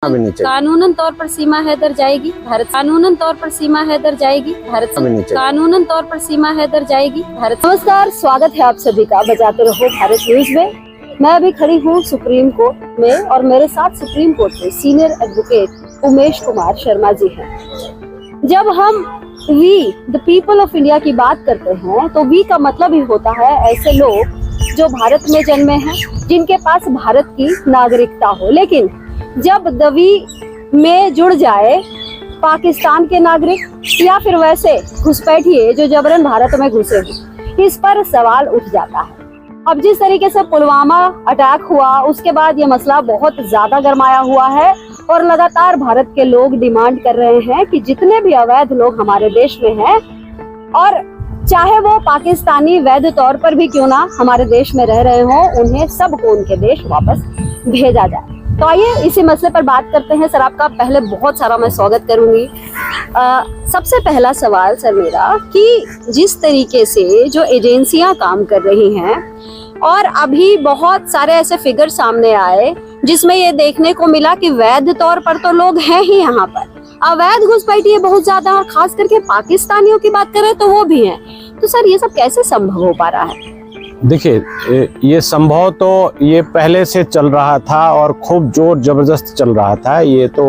कानूनन तौर पर सीमा हैदर जाएगी भारत, कानूनन तौर पर सीमा हैदर जाएगी भारत, कानूनन तौर पर सीमा हैदर जाएगी भारत। नमस्कार, स्वागत है आप सभी का बजाते रहो भारत न्यूज में। मैं अभी खड़ी हूँ सुप्रीम कोर्ट में और मेरे साथ सुप्रीम कोर्ट के सीनियर एडवोकेट उमेश कुमार शर्मा जी हैं। जब हम we the people of India की बात करते हैं तो वी का मतलब ही होता है ऐसे लोग जो भारत में जन्मे हैं, जिनके पास भारत की नागरिकता हो, लेकिन जब दवी में जुड़ जाए पाकिस्तान के नागरिक या फिर वैसे घुसपैठिए जो जबरन भारत में घुसे हैं, इस पर सवाल उठ जाता है। अब जिस तरीके से पुलवामा अटैक हुआ उसके बाद ये मसला बहुत ज्यादा गरमाया हुआ है और लगातार भारत के लोग डिमांड कर रहे हैं कि जितने भी अवैध लोग हमारे देश में हैं और चाहे वो पाकिस्तानी वैध तौर पर भी क्यों ना हमारे देश में रह रहे हों, उन्हें सबको उनके देश वापस भेजा जाए। तो आइए इसी मसले पर बात करते हैं। सर, आपका पहले बहुत सारा मैं स्वागत करूंगी। सबसे पहला सवाल सर मेरा कि जिस तरीके से जो एजेंसियां काम कर रही हैं और अभी बहुत सारे ऐसे फिगर सामने आए जिसमें ये देखने को मिला कि वैध तौर पर तो लोग हैं ही, यहाँ पर अवैध घुसपैठिए बहुत ज्यादा, और खास करके पाकिस्तानियों की बात करें तो वो भी हैं। तो सर ये सब कैसे संभव हो पा रहा है? देखिए, ये संभव तो ये पहले से चल रहा था और खूब जोर जबरदस्त चल रहा था। ये तो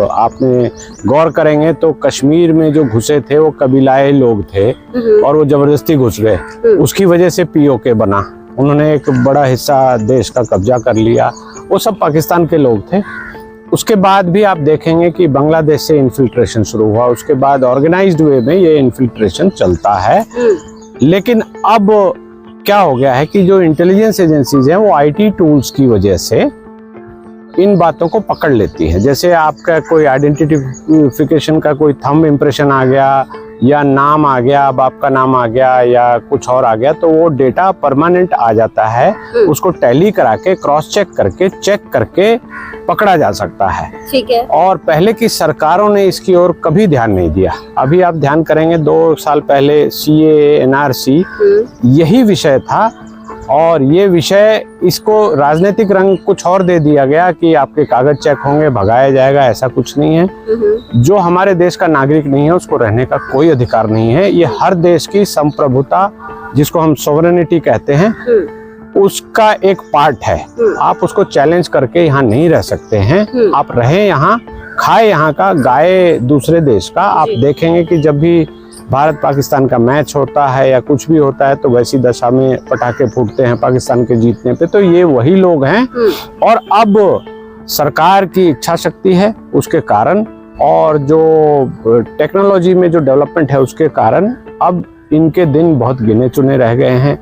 आपने गौर करेंगे तो कश्मीर में जो घुसे थे वो कबीलाई लोग थे और वो जबरदस्ती घुस गए। उसकी वजह से पीओके बना, उन्होंने एक बड़ा हिस्सा देश का कब्जा कर लिया। वो सब पाकिस्तान के लोग थे। उसके बाद भी आप देखेंगे कि बांग्लादेश से इन्फिल्ट्रेशन शुरू हुआ, उसके बाद ऑर्गेनाइज्ड वे में ये इन्फिल्ट्रेशन चलता है। लेकिन अब क्या हो गया है कि जो इंटेलिजेंस एजेंसीज हैं वो आईटी टूल्स की वजह से इन बातों को पकड़ लेती है। जैसे आपका कोई आइडेंटिफिकेशन का कोई थंब इम्प्रेशन आ गया या नाम आ गया, अब आपका नाम आ गया या कुछ और आ गया, तो वो डेटा परमानेंट आ जाता है। उसको टैली करा के क्रॉस चेक करके चेक करके पकड़ा जा सकता है। ठीक है। और पहले की सरकारों ने इसकी ओर कभी ध्यान नहीं दिया। अभी आप ध्यान करेंगे 2 साल पहले सीएए एनआरसी यही विषय था और ये विषय इसको राजनीतिक रंग कुछ और दे दिया गया कि आपके कागज चेक होंगे, भगाया जाएगा। ऐसा कुछ नहीं है। जो हमारे देश का नागरिक नहीं है उसको रहने का कोई अधिकार नहीं है। ये हर देश की संप्रभुता, जिसको हम सोवरेनिटी कहते हैं, उसका एक पार्ट है। आप उसको चैलेंज करके यहाँ नहीं रह सकते हैं। आप रहे यहाँ, खाए यहाँ का, गाए दूसरे देश का। आप देखेंगे कि जब भी भारत पाकिस्तान का मैच होता है या कुछ भी होता है तो वैसी दशा में पटाखे फूटते हैं पाकिस्तान के जीतने पे। तो ये वही लोग हैं और अब सरकार की इच्छा शक्ति है उसके कारण और जो टेक्नोलॉजी में जो डेवलपमेंट है उसके कारण अब इनके दिन बहुत गिने चुने रह गए हैं।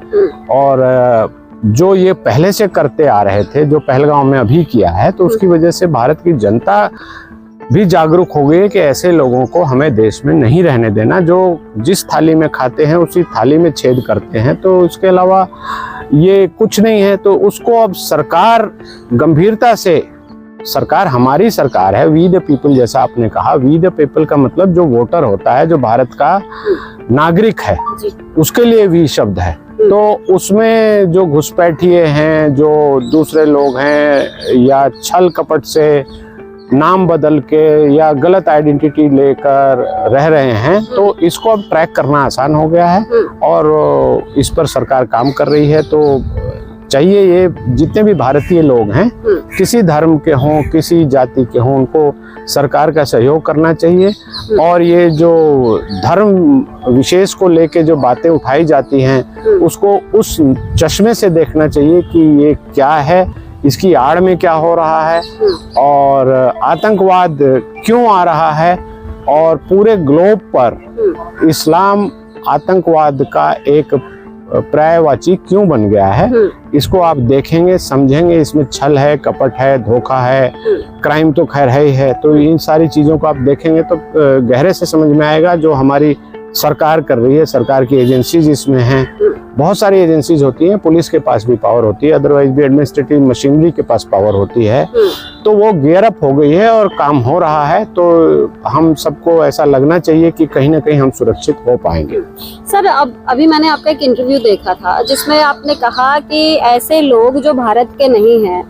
और जो ये पहले से करते आ रहे थे, जो पहलगांव में अभी किया है, तो उसकी वजह से भारत की जनता भी जागरूक हो गई है कि ऐसे लोगों को हमें देश में नहीं रहने देना। जो जिस थाली में खाते हैं उसी थाली में छेद करते हैं, तो इसके अलावा ये कुछ नहीं है। तो उसको अब सरकार गंभीरता से, सरकार हमारी सरकार है, वी द पीपल, जैसा आपने कहा। वी द पीपल का मतलब जो वोटर होता है, जो भारत का नागरिक है, उसके लिए वी शब्द है। तो उसमें जो घुसपैठिए हैं, जो दूसरे लोग हैं या छल कपट से नाम बदल के या गलत आइडेंटिटी लेकर रह रहे हैं, तो इसको अब ट्रैक करना आसान हो गया है और इस पर सरकार काम कर रही है। तो चाहिए ये जितने भी भारतीय लोग हैं, किसी धर्म के हों, किसी जाति के हों, उनको सरकार का सहयोग करना चाहिए। और ये जो धर्म विशेष को लेके जो बातें उठाई जाती हैं उसको उस चश्मे से देखना चाहिए कि ये क्या है, इसकी आड़ में क्या हो रहा है और आतंकवाद क्यों आ रहा है और पूरे ग्लोब पर इस्लाम आतंकवाद का एक पर्यायवाची क्यों बन गया है। इसको आप देखेंगे, समझेंगे, इसमें छल है, कपट है, धोखा है, क्राइम तो खैर है ही है। तो इन सारी चीज़ों को आप देखेंगे तो गहरे से समझ में आएगा। जो हमारी सरकार कर रही है, सरकार की एजेंसीज इसमें हैं, बहुत सारी एजेंसीज होती हैं, पुलिस के पास भी पावर होती है, अदरवाइज भी एडमिनिस्ट्रेटिव मशीनरी के पास पावर होती है। तो वो गियर अप हो गई है और काम हो रहा है। तो हम सबको ऐसा लगना चाहिए कि कहीं ना कहीं हम सुरक्षित हो पाएंगे। सर, अभी मैंने आपका एक इंटरव्यू देखा था जिसमें आपने कहा कि ऐसे लोग जो भारत के नहीं हैं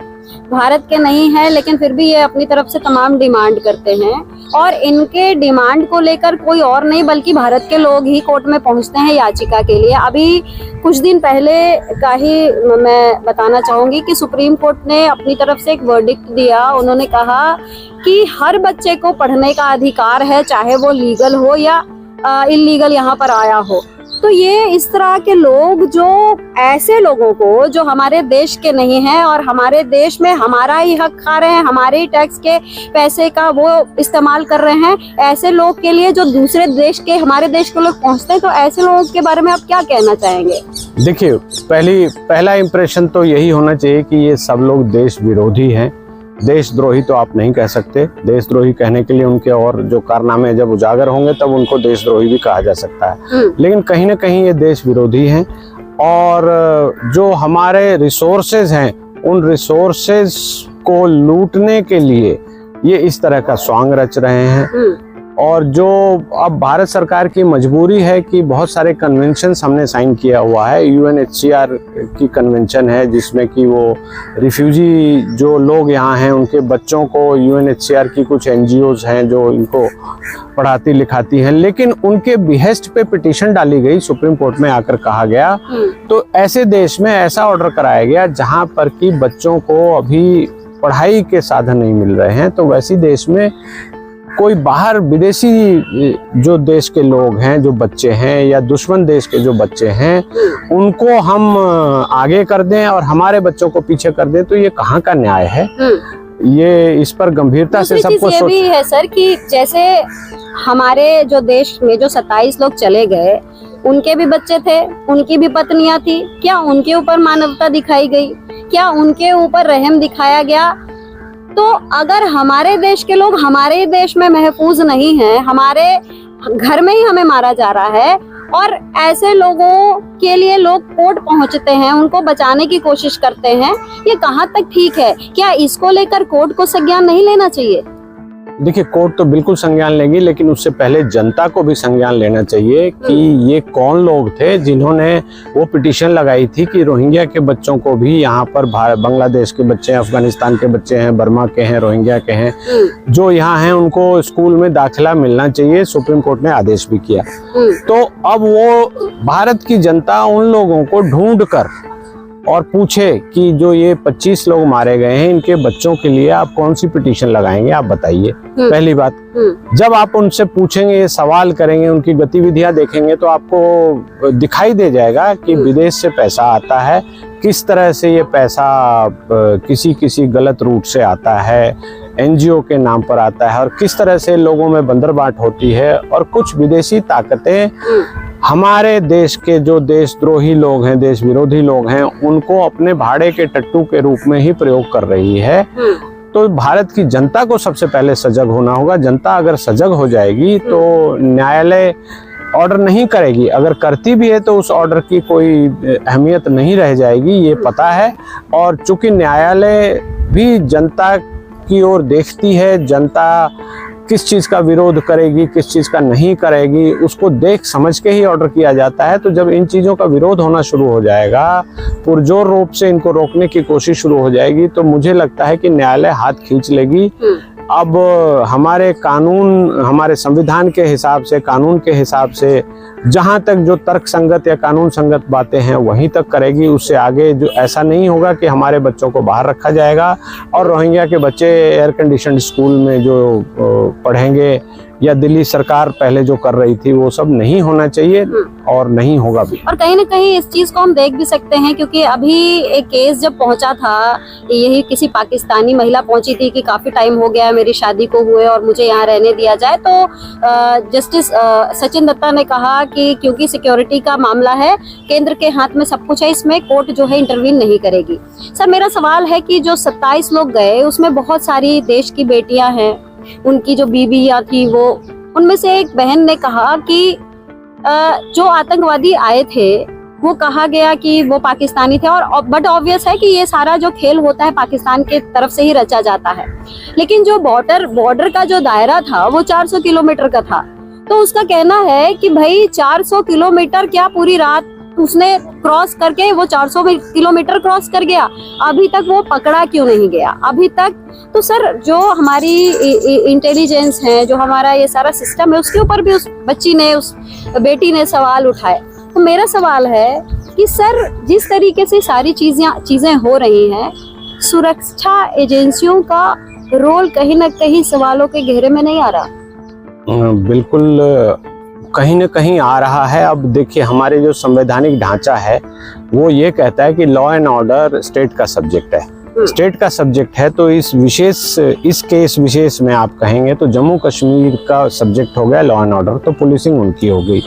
भारत के नहीं है, लेकिन फिर भी ये अपनी तरफ से तमाम डिमांड करते हैं और इनके डिमांड को लेकर कोई और नहीं बल्कि भारत के लोग ही कोर्ट में पहुंचते हैं याचिका के लिए। अभी कुछ दिन पहले का ही मैं बताना चाहूंगी कि सुप्रीम कोर्ट ने अपनी तरफ से एक वर्डिक्ट दिया। उन्होंने कहा कि हर बच्चे को पढ़ने का अधिकार है, चाहे वो लीगल हो या इलीगल यहाँ पर आया हो। तो ये इस तरह के लोग जो ऐसे लोगों को जो हमारे देश के नहीं हैं और हमारे देश में हमारा ही हक खा रहे हैं, हमारे ही टैक्स के पैसे का वो इस्तेमाल कर रहे हैं, ऐसे लोग के लिए जो दूसरे देश के हमारे देश के लोग पहुंचते हैं, तो ऐसे लोगों के बारे में आप क्या कहना चाहेंगे? देखिए, पहला इंप्रेशन तो यही होना चाहिए कि ये सब लोग देश विरोधी हैं। देशद्रोही तो आप नहीं कह सकते। देशद्रोही कहने के लिए उनके और जो कारनामे जब उजागर होंगे तब उनको देशद्रोही भी कहा जा सकता है, लेकिन कहीं ना कहीं ये देश विरोधी हैं और जो हमारे रिसोर्सेज हैं उन रिसोर्सेज को लूटने के लिए ये इस तरह का स्वांग रच रहे हैं। और जो अब भारत सरकार की मजबूरी है कि बहुत सारे कन्वेंशन हमने साइन किया हुआ है। UNHCR की कन्वेंशन है जिसमें कि वो रिफ्यूजी जो लोग यहाँ हैं उनके बच्चों को UNHCR की कुछ NGOs हैं जो इनको पढ़ाती लिखाती हैं, लेकिन उनके बिहेस्ट पे पिटीशन डाली गई, सुप्रीम कोर्ट में आकर कहा गया तो ऐसे देश में ऐसा ऑर्डर कराया गया जहाँ पर कि बच्चों को अभी पढ़ाई के साधन नहीं मिल रहे हैं। तो वैसी देश में कोई बाहर विदेशी जो देश के लोग हैं, जो बच्चे हैं या दुश्मन देश के जो बच्चे हैं, उनको हम आगे कर दें और हमारे बच्चों को पीछे कर दें, तो ये कहाँ का न्याय है? ये इस पर गंभीरता से सबको ये भी है सर कि जैसे हमारे जो देश में जो 27 लोग चले गए, उनके भी बच्चे थे, उनकी भी पत्नियां थी, क्या उनके ऊपर मानवता दिखाई गई? क्या उनके ऊपर रहम दिखाया गया? तो अगर हमारे देश के लोग हमारे देश में महफूज नहीं हैं, हमारे घर में ही हमें मारा जा रहा है और ऐसे लोगों के लिए लोग कोर्ट पहुंचते हैं, उनको बचाने की कोशिश करते हैं, ये कहाँ तक ठीक है? क्या इसको लेकर कोर्ट को संज्ञान नहीं लेना चाहिए? देखिए, कोर्ट तो बिल्कुल संज्ञान लेंगी, लेकिन उससे पहले जनता को भी संज्ञान लेना चाहिए कि ये कौन लोग थे जिन्होंने वो पिटीशन लगाई थी कि रोहिंग्या के बच्चों को भी यहाँ पर बांग्लादेश के बच्चे हैं, अफगानिस्तान के बच्चे हैं, बर्मा के हैं, रोहिंग्या के हैं, जो यहाँ हैं उनको स्कूल में दाखिला मिलना चाहिए। सुप्रीम कोर्ट ने आदेश भी किया। तो अब वो भारत की जनता उन लोगों को ढूंढ कर और पूछे कि जो ये 25 लोग मारे गए हैं, इनके बच्चों के लिए आप कौन सी पिटीशन लगाएंगे, आप बताइए। पहली बात, जब आप उनसे पूछेंगे, सवाल करेंगे, उनकी गतिविधियां देखेंगे तो आपको दिखाई दे जाएगा कि विदेश से पैसा आता है, किस तरह से ये पैसा किसी गलत रूट से आता है, NGO के नाम पर आता है और किस तरह से लोगों में बंदरबाट होती है। और कुछ विदेशी ताकतें हमारे देश के जो देशद्रोही लोग हैं, देश विरोधी लोग हैं, उनको अपने भाड़े के टट्टू के रूप में ही प्रयोग कर रही है। तो भारत की जनता को सबसे पहले सजग होना होगा। जनता अगर सजग हो जाएगी तो न्यायालय ऑर्डर नहीं करेगी, अगर करती भी है तो उस ऑर्डर की कोई अहमियत नहीं रह जाएगी, ये पता है। और चूंकि न्यायालय भी जनता की ओर देखती है, जनता किस चीज़ का विरोध करेगी, किस चीज़ का नहीं करेगी, उसको देख समझ के ही ऑर्डर किया जाता है। तो जब इन चीज़ों का विरोध होना शुरू हो जाएगा, पुरजोर रूप से इनको रोकने की कोशिश शुरू हो जाएगी, तो मुझे लगता है कि न्यायालय हाथ खींच लेगी। अब हमारे कानून, हमारे संविधान के हिसाब से, कानून के हिसाब से जहाँ तक जो तर्क संगत या कानून संगत बातें हैं वहीं तक करेगी। उससे आगे जो ऐसा नहीं होगा कि हमारे बच्चों को बाहर रखा जाएगा और रोहिंग्या के बच्चे एयर कंडीशन स्कूल में जो पढ़ेंगे या दिल्ली सरकार पहले जो कर रही थी वो सब नहीं होना चाहिए और नहीं होगा भी। और कहीं ना कहीं इस चीज को हम देख भी सकते हैं क्योंकि अभी एक केस जब पहुंचा था, यही किसी पाकिस्तानी महिला पहुंची थी कि काफी टाइम हो गया मेरी शादी को हुए और मुझे यहाँ रहने दिया जाए, तो जस्टिस सचिन दत्ता ने कहा कि क्योंकि सिक्योरिटी का मामला है, केंद्र के हाथ में सब कुछ है, इसमें कोर्ट जो है इंटरवीन नहीं करेगी। सर, मेरा सवाल है कि जो 27 लोग गए उसमें बहुत सारी देश की बेटियां हैं, उनकी जो बीवियां थी वो, उनमें से एक बहन ने कहा कि जो आतंकवादी आए थे वो कहा गया कि वो पाकिस्तानी थे, और बट ऑब्वियस है कि ये सारा जो खेल होता है पाकिस्तान के तरफ से ही रचा जाता है। लेकिन जो बॉर्डर का जो दायरा था वो 400 किलोमीटर का था, तो उसका कहना है कि भाई 400 किलोमीटर क्या पूरी रात उसने क्रॉस करके वो 400 किलोमीटर क्रॉस कर गया, अभी तक वो पकड़ा क्यों नहीं गया अभी तक? तो सर जो हमारी इंटेलिजेंस है, जो हमारा ये सारा सिस्टम है, उसके ऊपर भी उस बच्ची ने, उस बेटी ने सवाल उठाए। तो मेरा सवाल है कि सर जिस तरीके से सारी चीजें हो रही हैं, सुरक्षा एजेंसियों का रोल कहीं ना कहीं सवालों के घेरे में नहीं आ रहा? बिल्कुल कहीं न कहीं आ रहा है। अब देखिए, हमारे जो संवैधानिक ढांचा है वो ये कहता है कि लॉ एंड ऑर्डर स्टेट का सब्जेक्ट है। स्टेट का सब्जेक्ट है तो इस केस विशेष में आप कहेंगे तो जम्मू कश्मीर का सब्जेक्ट हो गया लॉ एंड ऑर्डर, तो पुलिसिंग उनकी हो गई।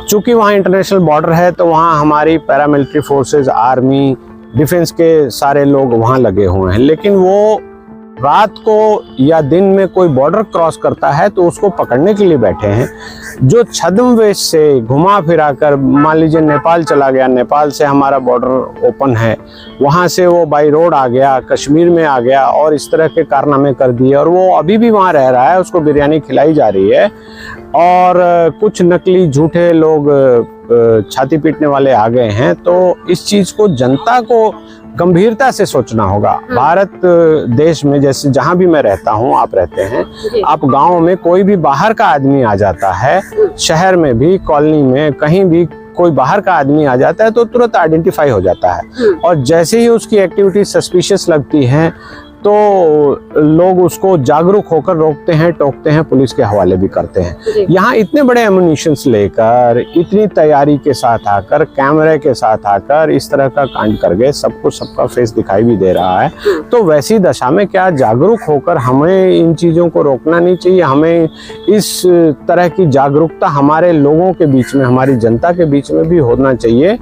चूंकि वहाँ इंटरनेशनल बॉर्डर है तो वहाँ हमारी पैरामिलिट्री फोर्सेस, आर्मी, डिफेंस के सारे लोग वहाँ लगे हुए हैं। लेकिन वो रात को या दिन में कोई बॉर्डर क्रॉस करता है तो उसको पकड़ने के लिए बैठे हैं। जो छद्मवेश से घुमा फिरा कर, मान लीजिए नेपाल चला गया, नेपाल से हमारा बॉर्डर ओपन है, वहाँ से वो बाई रोड आ गया, कश्मीर में आ गया और इस तरह के कारनामे कर दिए, और वो अभी भी वहाँ रह रहा है, उसको बिरयानी खिलाई जा रही है। और कुछ नकली झूठे लोग छाती पीटने वाले आ गए हैं। तो इस चीज को जनता को गंभीरता से सोचना होगा। भारत देश में, जैसे जहां भी मैं रहता हूं, आप रहते हैं, आप गांव में कोई भी बाहर का आदमी आ जाता है, शहर में भी, कॉलोनी में, कहीं भी कोई बाहर का आदमी आ जाता है तो तुरंत आइडेंटिफाई हो जाता है। और जैसे ही उसकी एक्टिविटी सस्पिशियस लगती है तो लोग उसको जागरूक होकर रोकते हैं, टोकते हैं, पुलिस के हवाले भी करते हैं। यहाँ इतने बड़े एमुनिशंस लेकर, इतनी तैयारी के साथ आकर, कैमरे के साथ आकर इस तरह का कांड कर गए, सबको सबका फेस दिखाई भी दे रहा है। तो वैसी दशा में क्या जागरूक होकर हमें इन चीज़ों को रोकना नहीं चाहिए? हमें इस तरह की जागरूकता हमारे लोगों के बीच में, हमारी जनता के बीच में भी होना चाहिए।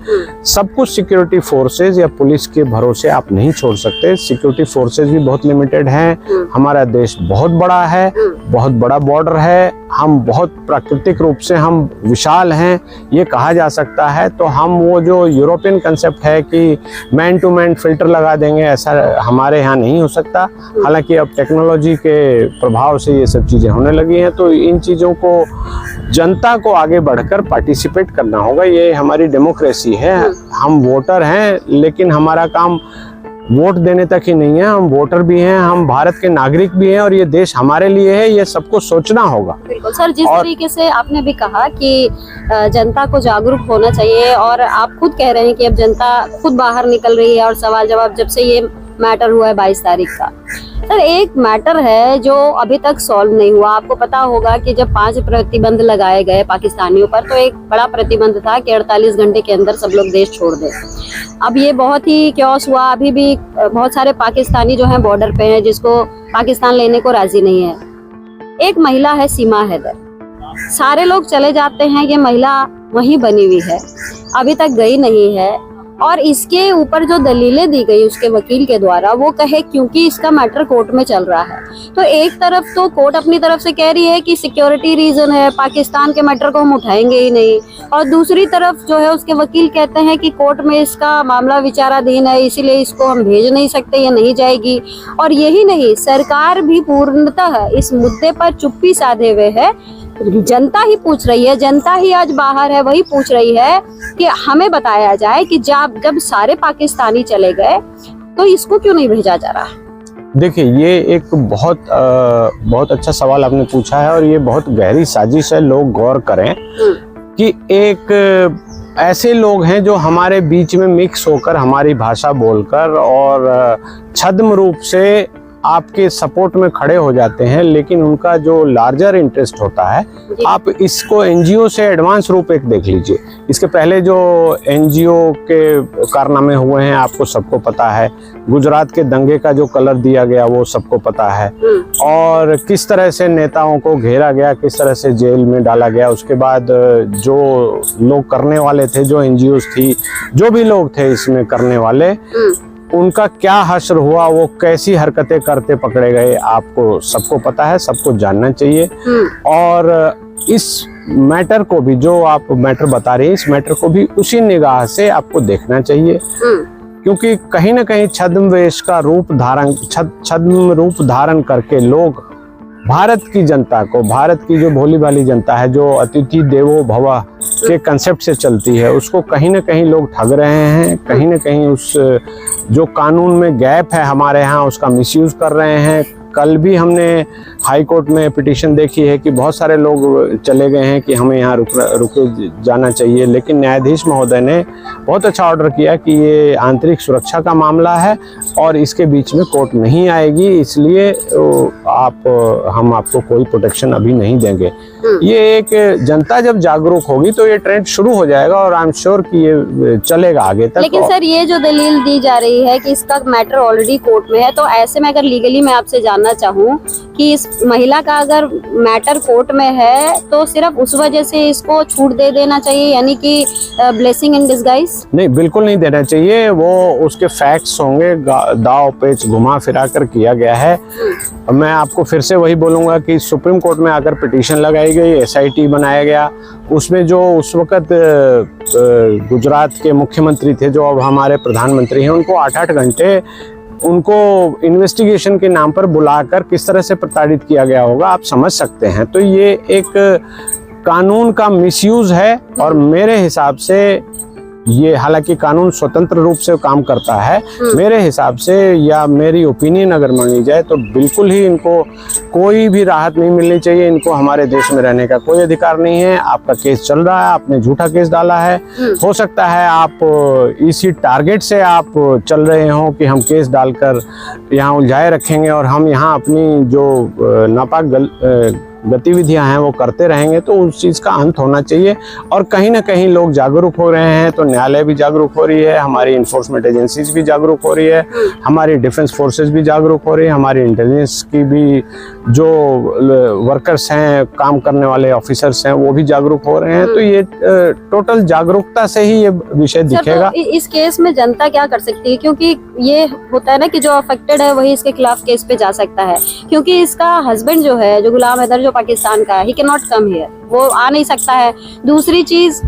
सब कुछ सिक्योरिटी फोर्सेज या पुलिस के भरोसे आप नहीं छोड़ सकते। सिक्योरिटी फोर्सेज भी बहुत लिमिटेड हैं। हमारा देश बहुत बड़ा है, बहुत बड़ा बॉर्डर है, हम बहुत प्राकृतिक रूप से हम विशाल हैं, ये कहा जा सकता है। तो हम वो जो यूरोपियन कंसेप्ट है कि मैन टू मैन फिल्टर लगा देंगे, ऐसा हमारे यहाँ नहीं हो सकता। हालांकि अब टेक्नोलॉजी के प्रभाव से ये सब चीज़ें होने लगी हैं। तो इन चीज़ों को जनता को आगे बढ़कर पार्टिसिपेट करना होगा। ये हमारी डेमोक्रेसी है, हम वोटर हैं, लेकिन हमारा काम वोट देने तक ही नहीं है, हम वोटर भी हैं, हम भारत के नागरिक भी हैं और ये देश हमारे लिए है, ये सबको सोचना होगा। बिल्कुल सर, जिस तरीके से आपने भी कहा कि जनता को जागरूक होना चाहिए, और आप खुद कह रहे हैं कि अब जनता खुद बाहर निकल रही है और सवाल जवाब जब से ये मैटर हुआ है 22 तारीख का। सर एक मैटर है जो अभी तक सॉल्व नहीं हुआ। आपको पता होगा कि जब 5 प्रतिबंध लगाए गए पाकिस्तानियों पर, तो एक बड़ा प्रतिबंध था कि 48 घंटे के अंदर सब लोग देश छोड़ दें। अब ये बहुत ही क्योस हुआ। अभी भी बहुत सारे पाकिस्तानी जो हैं बॉर्डर पे हैं, जिसको पाकिस्तान लेने को राजी नहीं है। एक महिला है सीमा हैदर, सारे लोग चले जाते हैं, ये महिला वहीं बनी हुई है, अभी तक गई नहीं है। और इसके ऊपर जो दलीलें दी गई उसके वकील के द्वारा, वो कहे क्योंकि इसका मैटर कोर्ट में चल रहा है। तो एक तरफ तो कोर्ट अपनी तरफ से कह रही है कि सिक्योरिटी रीजन है, पाकिस्तान के मैटर को हम उठाएंगे ही नहीं, और दूसरी तरफ जो है उसके वकील कहते हैं कि कोर्ट में इसका मामला विचाराधीन है, इसीलिए इसको हम भेज नहीं सकते, ये नहीं जाएगी। और यही नहीं, सरकार भी पूर्णतः इस मुद्दे पर चुप्पी साधे हुए है। जनता ही पूछ रही है, जनता ही आज बाहर है, वही पूछ रही है कि हमें बताया जाए कि जब सारे पाकिस्तानी चले गए तो इसको क्यों नहीं भेजा जा रहा? देखिए, ये एक बहुत अच्छा सवाल आपने पूछा है और ये बहुत गहरी साजिश है। लोग गौर करें कि एक ऐसे लोग हैं जो हमारे बीच में मिक्स होकर, हमारी भाषा बोलकर और छद्म रूप से आपके सपोर्ट में खड़े हो जाते हैं, लेकिन उनका जो लार्जर इंटरेस्ट होता है, आप इसको एनजीओ से एडवांस रूप एक देख लीजिए। इसके पहले जो एनजीओ के कारनामे हुए हैं आपको सबको पता है, गुजरात के दंगे का जो कलर दिया गया वो सबको पता है, और किस तरह से नेताओं को घेरा गया, किस तरह से जेल में डाला गया। उसके बाद जो लोग करने वाले थे, जो एनजीओ थी, जो भी लोग थे इसमें करने वाले, उनका क्या हश्र हुआ, वो कैसी हरकतें करते पकड़े गए, आपको सबको पता है, सबको जानना चाहिए। और इस मैटर को भी, जो आप मैटर बता रहे हैं, इस मैटर को भी उसी निगाह से आपको देखना चाहिए, क्योंकि कहीं ना कहीं छद्म रूप धारण करके लोग भारत की जनता को, भारत की जो भोली भाली जनता है, जो अतिथि देवो भव के कंसेप्ट से चलती है, उसको कहीं ना कहीं लोग ठग रहे हैं। कहीं ना कहीं उस जो कानून में गैप है हमारे यहाँ, उसका मिसयूज कर रहे हैं। कल भी हमने हाई कोर्ट में पिटीशन देखी है कि बहुत सारे लोग चले गए हैं कि हमें यहाँ रुके जाना चाहिए, लेकिन न्यायाधीश महोदय ने बहुत अच्छा ऑर्डर किया कि ये आंतरिक सुरक्षा का मामला है और इसके बीच में कोर्ट नहीं आएगी, इसलिए हम आपको कोई प्रोटेक्शन अभी नहीं देंगे। ये एक जनता जब जागरूक होगी तो ये ट्रेंड शुरू हो जाएगा और आई एम श्योर कि ये चलेगा आगे तक। लेकिन सर, ये जो दलील दी जा रही है कि इसका मैटर ऑलरेडी कोर्ट में है, तो ऐसे में अगर लीगली मैं आपसे जानना चाहूँ कि इस महिला का अगर मैटर कोर्ट में है तो सिर्फ उस वजह से इसको छूट दे देना चाहिए, यानी कि ब्लेसिंग इन डिस्गाइज? नहीं, बिल्कुल नहीं देना चाहिए। वो उसके फैक्ट्स होंगे, दाव पेच घुमा फिरा कर किया गया है। मैं आपको फिर से वही बोलूंगा कि सुप्रीम कोर्ट में आकर पिटीशन लगाई गई, SIT बनाया गया, उसमें जो उस वक्त गुजरात के मुख्यमंत्री थे, जो अब हमारे प्रधानमंत्री हैं, उनको 8-8 घंटे उनको इन्वेस्टिगेशन के नाम पर बुलाकर किस तरह से प्रताड़ित किया गया होगा, आप समझ सकते हैं। तो ये एक कानून का मिसयूज है और मेरे हिसाब से ये, हालांकि कानून स्वतंत्र रूप से काम करता है, मेरे हिसाब से या मेरी ओपिनियन अगर मानी जाए तो बिल्कुल ही इनको कोई भी राहत नहीं मिलनी चाहिए। इनको हमारे देश में रहने का कोई अधिकार नहीं है। आपका केस चल रहा है, आपने झूठा केस डाला है, हो सकता है आप इसी टारगेट से आप चल रहे हो कि हम केस डालकर यहाँ उलझाए रखेंगे और हम यहाँ अपनी जो नापाक गतिविधियां हैं वो करते रहेंगे, तो उस चीज़ का अंत होना चाहिए। और कहीं ना कहीं लोग जागरूक हो रहे हैं, तो न्यायालय भी जागरूक हो रही है, हमारी इन्फोर्समेंट एजेंसीज भी जागरूक हो रही है, हमारी डिफेंस फोर्सेस भी जागरूक हो रही है, हमारी इंटेलिजेंस की भी जो वर्कर्स हैं, काम करने वाले ऑफिसर्स हैं, वो भी जागरूक हो रहे हैं। तो ये टोटल जागरूकता से ही ये विषय दिखेगा। तो इस केस में जनता क्या कर सकती है? क्योंकि ये होता है ना कि जो अफेक्टेड है वही इसके खिलाफ केस पे जा सकता है, क्योंकि इसका हस्बैंड जो है, जो गुलाम हैदर, जो पाकिस्तान का, he can not come here, वो आ नहीं सकता है। दूसरी चीज,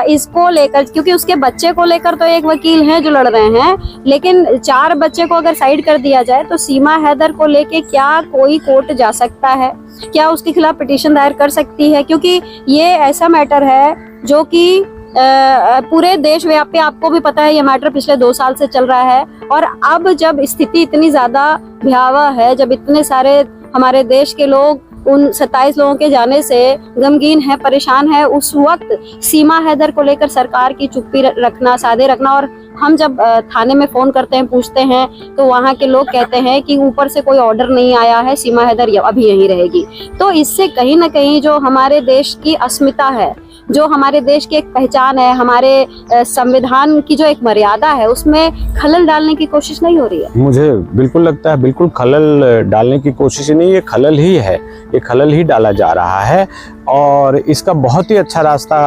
इसको लेकर, क्योंकि उसके बच्चे को लेकर तो एक वकील हैं जो लड़ रहे हैं, लेकिन 4 बच्चे को अगर साइड कर दिया जाए तो सीमा हैदर को लेके क्या कोई कोर्ट जा सकता है? क्या उसके खिलाफ पिटीशन दायर कर सकती है? क्योंकि ये ऐसा मैटर है जो कि पूरे देश व्यापी, आपको भी पता है, ये मैटर पिछले 2 साल से चल रहा है। और अब जब स्थिति इतनी ज्यादा भयावह है, जब इतने सारे हमारे देश के लोग उन 27 लोगों के जाने से गमगीन है, परेशान है, उस वक्त सीमा हैदर को लेकर सरकार की चुप्पी रखना, सादे रखना, और हम जब थाने में फोन करते हैं, पूछते हैं, तो वहाँ के लोग कहते हैं कि ऊपर से कोई ऑर्डर नहीं आया है, सीमा हैदर अभी यहीं रहेगी। तो इससे कहीं ना कहीं जो हमारे देश की अस्मिता है, जो हमारे देश की एक पहचान है, हमारे संविधान की जो एक मर्यादा है, उसमें खलल डालने की कोशिश नहीं हो रही है? मुझे बिल्कुल लगता है बिल्कुल खलल डालने की कोशिश नहीं, ये खलल ही है, ये खलल ही डाला जा रहा है। और इसका बहुत ही अच्छा रास्ता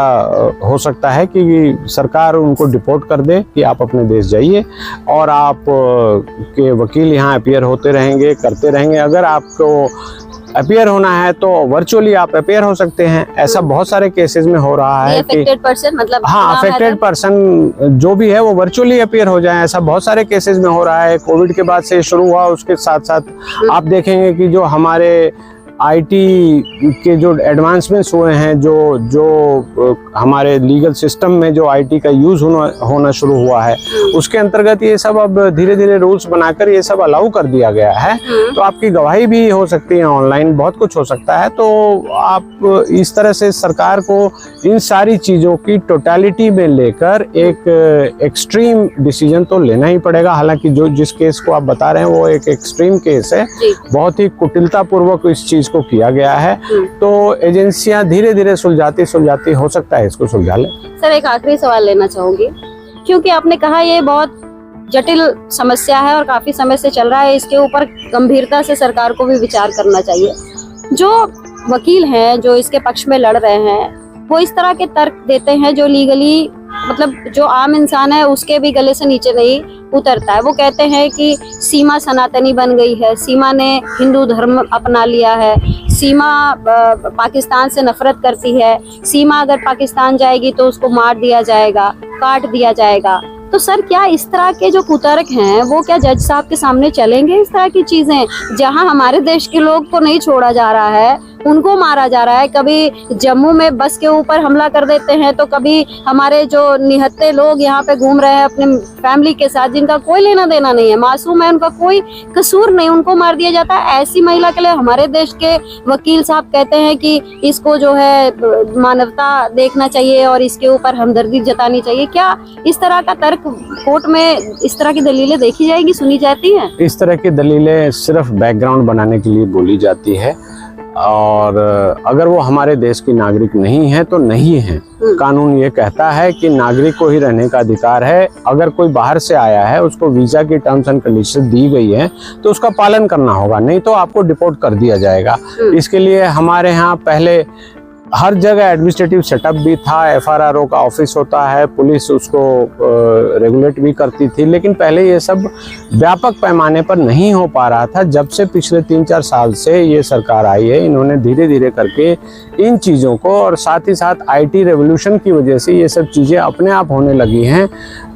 हो सकता है कि सरकार उनको डिपोर्ट कर दे कि आप अपने देश जाइए और आप के वकील यहाँ अपीयर होते रहेंगे, करते रहेंगे। अगर आपको अपीयर होना है तो वर्चुअली आप अपीयर हो सकते हैं। ऐसा बहुत सारे केसेस में हो रहा है कि अफेक्टेड पर्सन, मतलब हाँ, अफेक्टेड पर्सन जो भी है वो वर्चुअली अपीयर हो जाए, ऐसा बहुत सारे केसेस में हो रहा है। कोविड के बाद से शुरू हुआ, उसके साथ साथ आप देखेंगे कि जो हमारे IT के जो एडवांसमेंट्स हुए हैं, जो हमारे लीगल सिस्टम में जो IT का यूज़ होना शुरू हुआ है, उसके अंतर्गत ये सब अब धीरे धीरे रूल्स बनाकर ये सब अलाउ कर दिया गया है। तो आपकी गवाही भी हो सकती है ऑनलाइन, बहुत कुछ हो सकता है। तो आप इस तरह से सरकार को इन सारी चीज़ों की टोटलिटी में लेकर एक एक्सट्रीम डिसीजन तो लेना ही पड़ेगा। हालांकि जो जिस केस को आप बता रहे हैं वो एक एक्सट्रीम केस है, बहुत ही कुटिलतापूर्वक इस चीज़ को किया गया है। तो एजेंसियां धीरे धीरे सुलझाती हो सकता है इसको सुलझा ले। सर, एक आखिरी सवाल लेना चाहूंगी, क्योंकि आपने कहा ये बहुत जटिल समस्या है और काफी समय से चल रहा है, इसके ऊपर गंभीरता से सरकार को भी विचार करना चाहिए। जो वकील हैं जो इसके पक्ष में लड़ रहे हैं, वो इस तरह के तर्क देते हैं जो लीगली, मतलब जो आम इंसान है उसके भी गले से नीचे नहीं उतरता है। वो कहते हैं कि सीमा सनातनी बन गई है, सीमा ने हिंदू धर्म अपना लिया है, सीमा पाकिस्तान से नफरत करती है, सीमा अगर पाकिस्तान जाएगी तो उसको मार दिया जाएगा, काट दिया जाएगा। तो सर क्या इस तरह के जो कुतर्क हैं वो क्या जज साहब के सामने चलेंगे? इस तरह की चीजें जहां हमारे देश के लोग को नहीं छोड़ा जा रहा है, उनको मारा जा रहा है, कभी जम्मू में बस के ऊपर हमला कर देते हैं, तो कभी हमारे जो निहत्थे लोग यहाँ पे घूम रहे हैं अपने फैमिली के साथ, जिनका कोई लेना देना नहीं है, मासूम है, उनका कोई कसूर नहीं, उनको मार दिया जाता है। ऐसी महिला के लिए हमारे देश के वकील साहब कहते हैं कि इसको जो है मानवता देखना चाहिए और इसके ऊपर हमदर्दी जतानी चाहिए। क्या इस तरह का तर्क कोर्ट में, इस तरह की दलीलें देखी जाएगी, सुनी जाती हैं? इस तरह की दलीलें सिर्फ बैकग्राउंड बनाने के लिए बोली जाती है, और अगर वो हमारे देश की नागरिक नहीं है तो नहीं है। कानून ये कहता है कि नागरिक को ही रहने का अधिकार है। अगर कोई बाहर से आया है, उसको वीजा की टर्म्स एंड कंडीशन दी गई है तो उसका पालन करना होगा, नहीं तो आपको डिपोर्ट कर दिया जाएगा। इसके लिए हमारे यहाँ पहले हर जगह एडमिनिस्ट्रेटिव सेटअप भी था, FRRO का ऑफिस होता है, पुलिस उसको रेगुलेट भी करती थी, लेकिन पहले ये सब व्यापक पैमाने पर नहीं हो पा रहा था। जब से पिछले 3-4 साल से ये सरकार आई है, इन्होंने धीरे धीरे करके इन चीज़ों को, और साथ ही साथ IT रेवोल्यूशन की वजह से ये सब चीज़ें अपने आप होने लगी हैं।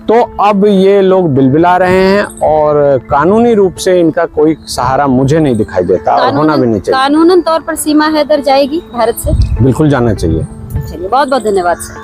तो अब ये लोग बिलबिला रहे हैं और कानूनी रूप से इनका कोई सहारा मुझे नहीं दिखाई देता, और होना भी नहीं चाहिए। कानूनन तौर पर सीमा हैदर जाएगी भारत से? बिल्कुल जाना चाहिए। चलिए, बहुत बहुत धन्यवाद सर।